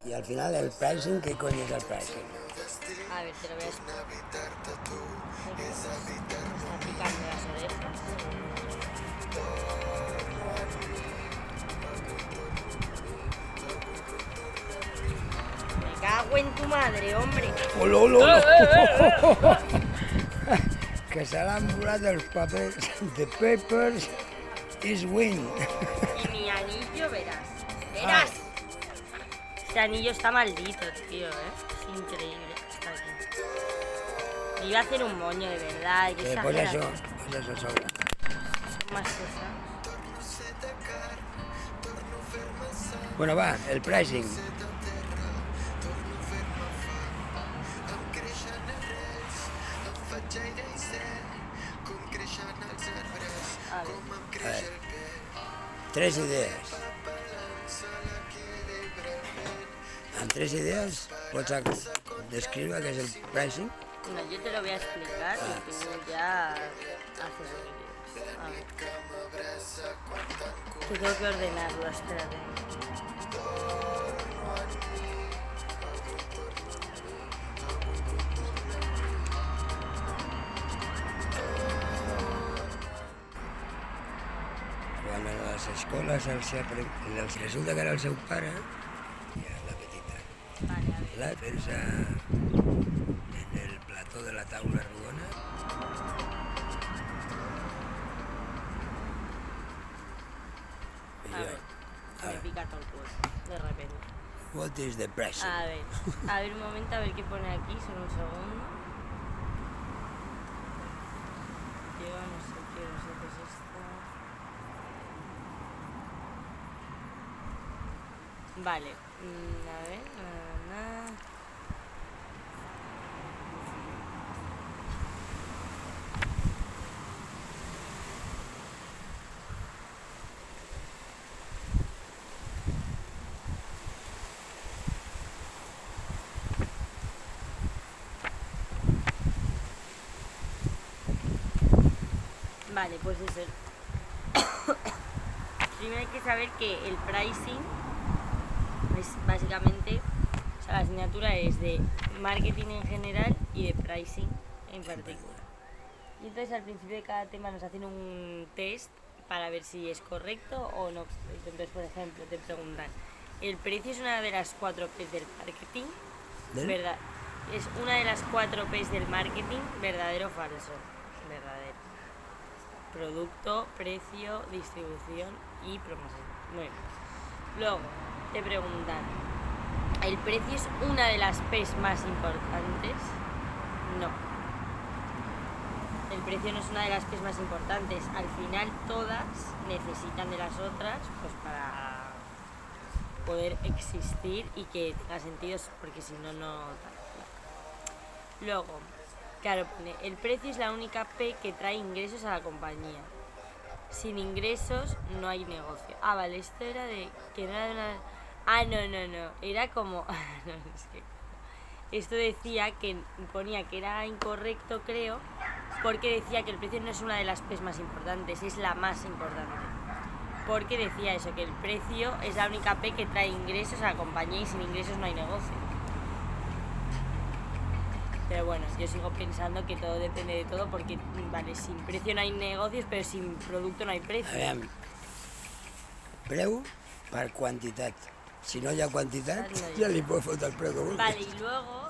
Y al final el pricing, ¿qué coño es el pricing? A ver, te lo voy a explicar. Me está picando las orejas. Me cago en tu madre, hombre. ¡Hola, hola, hola! Que se l'han volat els papers. The papers is win. Y mi anillo, verás. ¡Verás! Este anillo está maldito, tío, Es increíble. Está aquí. Me iba a hacer un moño, de verdad. Pues eso sobra. Son más cosas. Bueno, va, el pricing. A ver. Tres idees. Amb tres idees pots descriure què és el pricing? No, yo te lo voy a explicar y tú ya haces lo que quieras. A ver. Que tengo que ordenarlo, espérate. Quan a les escoles els resulta que era el seu pare, i era la petita, Vale, a ver. la pensa en el plató de la taula rodona. A ver. Me pica todo el cuerpo, de repente. What is the pricing? A ver un momento, a ver qué pone aquí, solo un segundo. Lleva no sé qué es esto. Vale, a ver, nada. Vale, pues eso. Primero hay que saber que el pricing es básicamente, o sea, la asignatura es de marketing en general y de pricing en particular. Y entonces al principio de cada tema nos hacen un test para ver si es correcto o no. Entonces, por ejemplo, te preguntan, ¿el precio es una de las 4 P's del marketing? ¿Verdad? Es una de las 4 P's del marketing, ¿verdadero o falso? Verdadero. Producto, precio, distribución y promoción. Bueno, luego te preguntan, ¿el precio es una de las P's más importantes? No. El precio no es una de las P's más importantes. Al final todas necesitan de las otras pues para poder existir y que tenga sentido, porque si no, no... Luego, claro, pone, el precio es la única P que trae ingresos a la compañía. Sin ingresos no hay negocio. Ah, vale, esto era de... que no era de una... Ah, no. Era como... no, es que... Esto decía que ponía que era incorrecto, creo, porque decía que el precio no es una de las P's más importantes, es la más importante. Porque decía eso, que el precio es la única P que trae ingresos a la compañía y sin ingresos no hay negocio. Pero bueno, yo sigo pensando que todo depende de todo porque, vale, sin precio no hay negocios, pero sin producto no hay precio. Aviam, preu per quantitat. Si no hi ha quantitat, ja li pot fotre el preu que vulgui. Vale, y luego